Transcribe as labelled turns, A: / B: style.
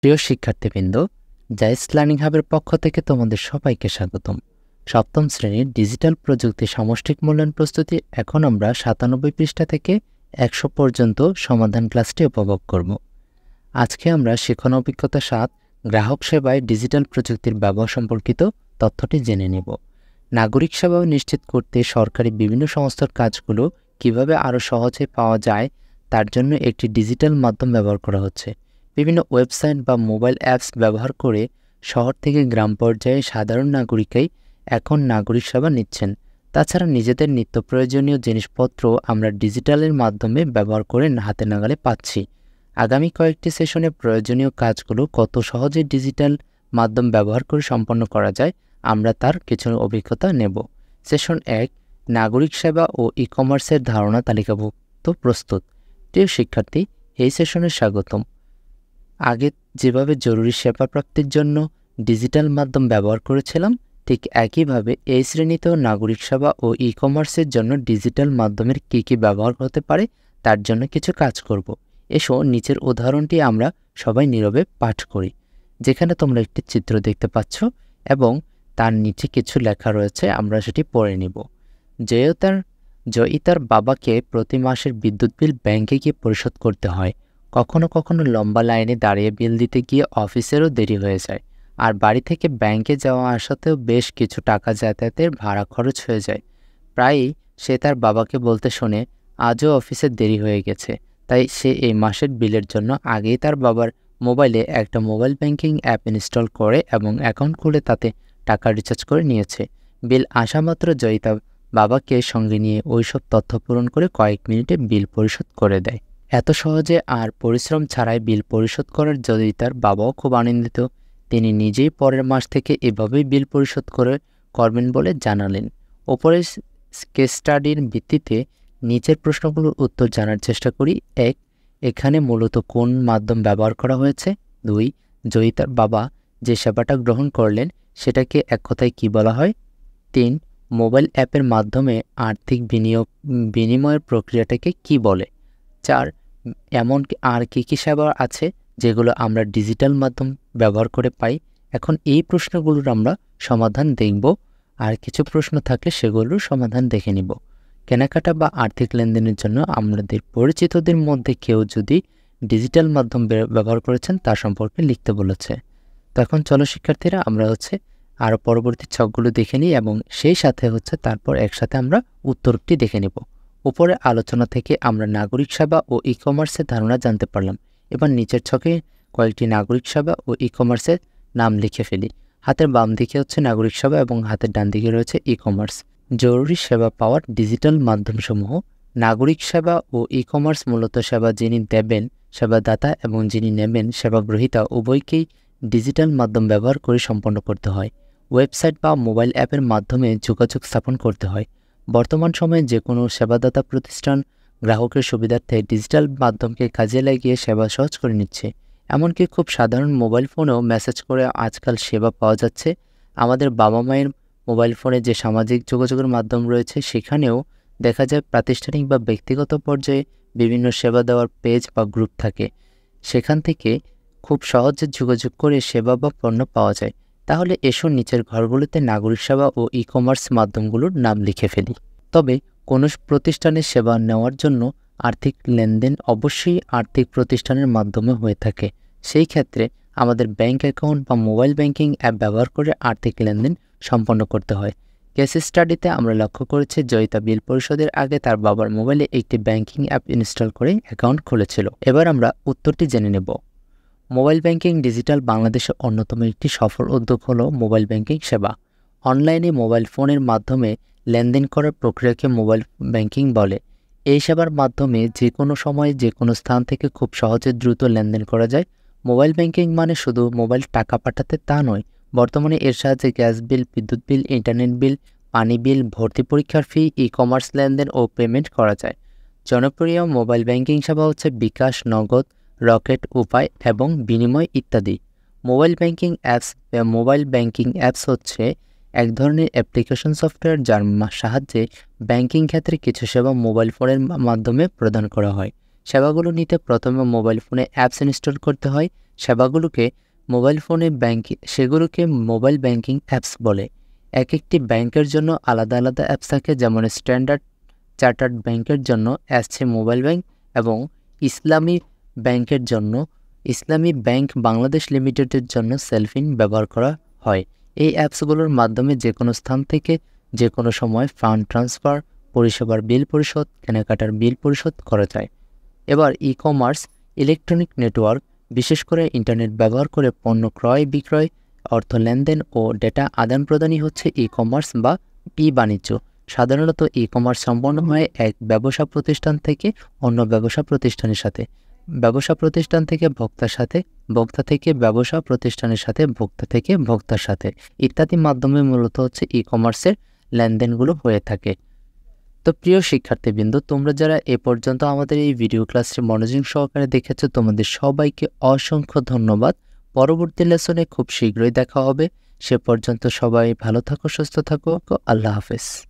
A: প্রিয় শিক্ষার্থীবৃন্দ, জায়েজ লার্নিং হাবের পক্ষ থেকে তোমাদের সবাইকে স্বাগতম। সপ্তম শ্রেণীর ডিজিটাল প্রযুক্তি সামষ্টিক মূল্যায়ন প্রস্তুতি এখন আমরা 97 পৃষ্ঠা থেকে 100 পর্যন্ত সমাধান ক্লাসটি উপভোগ করব। আজকে আমরা শিখন অভিজ্ঞতা 7 গ্রাহক সেবায় ডিজিটাল প্রযুক্তির ব্যবহার সম্পর্কিত তথ্যটি জেনে নেব। নাগরিক সেবা নিশ্চিত করতে সরকারি বিভিন্ন সংস্থার কাজগুলো কিভাবে আরও সহজে পাওয়া যায় তার জন্য একটি ডিজিটাল মাধ্যম ব্যবহার করা হচ্ছে। বিভিন্ন ওয়েবসাইট বা মোবাইল অ্যাপস ব্যবহার করে শহর থেকে গ্রাম পর্যায়ে সাধারণ নাগরিকই এখন নাগরিক সেবা নিচ্ছেন। তাছাড়া নিজেদের নিত্য প্রয়োজনীয় জিনিসপত্র আমরা ডিজিটালের মাধ্যমে ব্যবহার করে হাতে নাগালে পাচ্ছি। আগামী কয়েকটি সেশনে প্রয়োজনীয় কাজগুলো কত সহজে ডিজিটাল মাধ্যম ব্যবহার করে সম্পন্ন করা যায় আমরা তার কিছু অভিজ্ঞতা নেব। সেশন 1 নাগরিক সেবা ও ই-কমার্সের ধারণা তালিকাভুক্ত প্রস্তুত। প্রিয় শিক্ষার্থী, এই সেশনে স্বাগতম। আগে যেভাবে জরুরি সেবা প্রাপ্তির জন্য ডিজিটাল মাধ্যম ব্যবহার করেছিলাম, ঠিক একইভাবে এই শ্রেণীতেও নাগরিক সেবা ও ই-কমার্সের জন্য ডিজিটাল মাধ্যমের কী কী ব্যবহার হতে পারে তার জন্য কিছু কাজ করব। এসো নিচের উদাহরণটি আমরা সবাই নীরবে পাঠ করি। যেখানে তোমরা একটি চিত্র দেখতে পাচ্ছ এবং তার নিচে কিছু লেখা রয়েছে, আমরা সেটি পড়ে নিব। জয়ী তার বাবাকে প্রতি মাসের বিদ্যুৎ বিল ব্যাংকে গিয়ে পরিশোধ করতে হয়। কখনো কখনো লম্বা লাইনে দাঁড়িয়ে বিল দিতে গিয়ে অফিসেরও দেরি হয়ে যায়, আর বাড়ি থেকে ব্যাংকে যাওয়া আসাতেও বেশ কিছু টাকা যাতায়াতের ভাড়া খরচ হয়ে যায়। প্রায়ই সে তার বাবাকে বলতে শোনে, আজও অফিসের দেরি হয়ে গেছে। তাই সে এই মাসের বিলের জন্য আগেই তার বাবার মোবাইলে একটা মোবাইল ব্যাংকিং অ্যাপ ইনস্টল করে এবং অ্যাকাউন্ট খুলে তাতে টাকা রিচার্জ করে নিয়েছে। বিল আসা মাত্র জয়ী তার বাবাকে সঙ্গে নিয়ে ওইসব তথ্য পূরণ করে কয়েক মিনিটে বিল পরিশোধ করে দেয়। এত সহজে আর পরিশ্রম ছাড়াই বিল পরিশোধ করার জয়িতার বাবাও খুব আনন্দিত। তিনি নিজেই পরের মাস থেকে এভাবেই বিল পরিশোধ করবেন বলে জানালেন। ওপরের কেস স্টাডির ভিত্তিতে নিচের প্রশ্নগুলোর উত্তর জানার চেষ্টা করি। 1. এখানে মূলত কোন মাধ্যম ব্যবহার করা হয়েছে? 2. জয়িতার বাবা যে সেবাটা গ্রহণ করলেন সেটাকে এক কথায় কী বলা হয়? 3. মোবাইল অ্যাপের মাধ্যমে আর্থিক বিনিময়ের প্রক্রিয়াটাকে কী বলে? 4. এমন আর কী কী সেবা আছে যেগুলো আমরা ডিজিটাল মাধ্যম ব্যবহার করে পাই? এখন এই প্রশ্নগুলোর আমরা সমাধান দেখব, আর কিছু প্রশ্ন থাকলে সেগুলোর সমাধান দেখে নিব। কেনাকাটা বা আর্থিক লেনদেনের জন্য আমাদের পরিচিতদের মধ্যে কেউ যদি ডিজিটাল মাধ্যম ব্যবহার করেছেন তা সম্পর্কে লিখতে বলেছে। তো এখন চলো শিক্ষার্থীরা, আমরা আরও পরবর্তী ছকগুলো দেখে নিই এবং সেই সাথে তারপর একসাথে আমরা উত্তরটি দেখে নিব। উপরে আলোচনা থেকে আমরা নাগরিক সেবা ও ই-কমার্সের ধারণা জানতে পারলাম। এবার নিচের ছকে কয়েকটি নাগরিক সেবা ও ই-কমার্সের নাম লিখে ফেলি। হাতের বাম দিকে নাগরিক সেবা এবং হাতের ডান দিকে রয়েছে ই-কমার্স। জরুরি সেবা পাওয়ার ডিজিটাল মাধ্যমসমূহ। নাগরিক সেবা ও ই-কমার্স মূলত সেবা যিনি দেবেন সেবাদাতা এবং যিনি নেবেন সেবা গ্রহীতা উভয়কেই ডিজিটাল মাধ্যম ব্যবহার করে সম্পন্ন করতে হয়। ওয়েবসাইট বা মোবাইল অ্যাপের মাধ্যমে যোগাযোগ স্থাপন করতে হয়। বর্তমান সময়ে যে কোনো সেবাদাতা প্রতিষ্ঠান গ্রাহকের সুবিধার্থে ডিজিটাল মাধ্যমকে কাজে লাগিয়ে সেবা সহজ করে নিচ্ছে। এমনকি খুব সাধারণ মোবাইল ফোনেও মেসেজ করে আজকাল সেবা পাওয়া যাচ্ছে। আমাদের বাবা মায়ের মোবাইল ফোনে যে সামাজিক যোগাযোগের মাধ্যম রয়েছে সেখানেও দেখা যায় প্রাতিষ্ঠানিক বা ব্যক্তিগত পর্যায়ে বিভিন্ন সেবা দেওয়ার পেজ বা গ্রুপ থাকে। সেখান থেকে খুব সহজে যোগাযোগ করে সেবা বা পণ্য পাওয়া যায়। তাহলে এসো নিচের ঘরগুলোতে নাগরিক সেবা ও ই-কমার্স মাধ্যমগুলোর নাম লিখে ফেলি। তবে কোনো প্রতিষ্ঠানের সেবা নেওয়ার জন্য আর্থিক লেনদেন অবশ্যই আর্থিক প্রতিষ্ঠানের মাধ্যমে হয়ে থাকে। সেই ক্ষেত্রে আমাদের ব্যাংক অ্যাকাউন্ট বা মোবাইল ব্যাংকিং অ্যাপ ব্যবহার করে আর্থিক লেনদেন সম্পন্ন করতে হয়। কেস স্টাডিতে আমরা লক্ষ্য করেছি জয়িতা বিল পরিশোধের আগে তার বাবার মোবাইলে একটি ব্যাংকিং অ্যাপ ইনস্টল করে অ্যাকাউন্ট খুলেছিল। এবার আমরা উত্তরটি জেনে নেব। মোবাইল ব্যাংকিং ডিজিটাল বাংলাদেশের অন্যতম একটি সফল উদ্যোগ হলো মোবাইল ব্যাংকিং সেবা। অনলাইনে মোবাইল ফোনের মাধ্যমে লেনদেন করার প্রক্রিয়াকে মোবাইল ব্যাংকিং বলে। এই সেবার মাধ্যমে যে কোনো সময়ে যে কোনো স্থান থেকে খুব সহজে দ্রুত লেনদেন করা যায়। মোবাইল ব্যাংকিং মানে শুধু মোবাইল টাকা পাঠাতে তা নয়, বর্তমানে এর সাহায্যে গ্যাস বিল, বিদ্যুৎ বিল, ইন্টারনেট বিল, পানি বিল, ভর্তি পরীক্ষার ফি, ই-কমার্স লেনদেন ও পেমেন্ট করা যায়। জনপ্রিয় মোবাইল ব্যাংকিং সেবা বিকাশ, নগদ, রকেট, উপায় এবং বিনিময় ইত্যাদি। মোবাইল ব্যাংকিং অ্যাপস এক ধরনের অ্যাপ্লিকেশন সফটওয়্যার যার সাহায্যে ব্যাংকিং ক্ষেত্রে কিছু সেবা মোবাইল ফোনের মাধ্যমে প্রদান করা হয়। সেবাগুলো নিতে প্রথমে মোবাইল ফোনে অ্যাপস ইনস্টল করতে হয়। সেগুলোকে মোবাইল ব্যাংকিং অ্যাপস বলে। এক একটি ব্যাংকের জন্য আলাদা আলাদা অ্যাপস থাকে, যেমন স্ট্যান্ডার্ড চার্টার্ড ব্যাংকের জন্য আছে মোবাইল ব্যাংক এবং ইসলামী ব্যাংক বাংলাদেশ লিমিটেডের জন্য সেলফিন ব্যবহার করা হয়। এই অ্যাপসগুলোর মাধ্যমে যে কোনো স্থান থেকে যে কোনো সময় ফান্ড ট্রান্সফার, পরিষেবার বিল পরিশোধ, কেনাকাটার বিল পরিশোধ করা যায়। এবার ই-কমার্স ইলেকট্রনিক নেটওয়ার্ক, বিশেষ করে ইন্টারনেট ব্যবহার করে পণ্য ক্রয় বিক্রয়, অর্থ লেনদেন ও ডেটা আদান প্রদানই হচ্ছে ই-কমার্স বা ই-বাণিজ্য। সাধারণত ই-কমার্স সম্পন্ন হয় এক ব্যবসা প্রতিষ্ঠান থেকে অন্য ব্যবসা প্রতিষ্ঠানের সাথে, ব্যবসা প্রতিষ্ঠান থেকে ভোক্তার সাথে, ভোক্তা থেকে ব্যবসা প্রতিষ্ঠানের সাথে, ভোক্তা থেকে ভোক্তার সাথে ইত্যাদি মাধ্যমে মূলত হচ্ছে ই-কমার্সের লেনদেনগুলো হয়ে থাকে। তো প্রিয় শিক্ষার্থীবৃন্দ, তোমরা যারা এ পর্যন্ত আমাদের এই ভিডিও ক্লাসটি মনোযোগ সহকারে দেখেছো, তোমাদের সবাইকে অসংখ্য ধন্যবাদ। পরবর্তী লেসনে খুব শীঘ্রই দেখা হবে। সে পর্যন্ত সবাই ভালো থাকো, সুস্থ থাকো। আল্লাহ হাফেজ।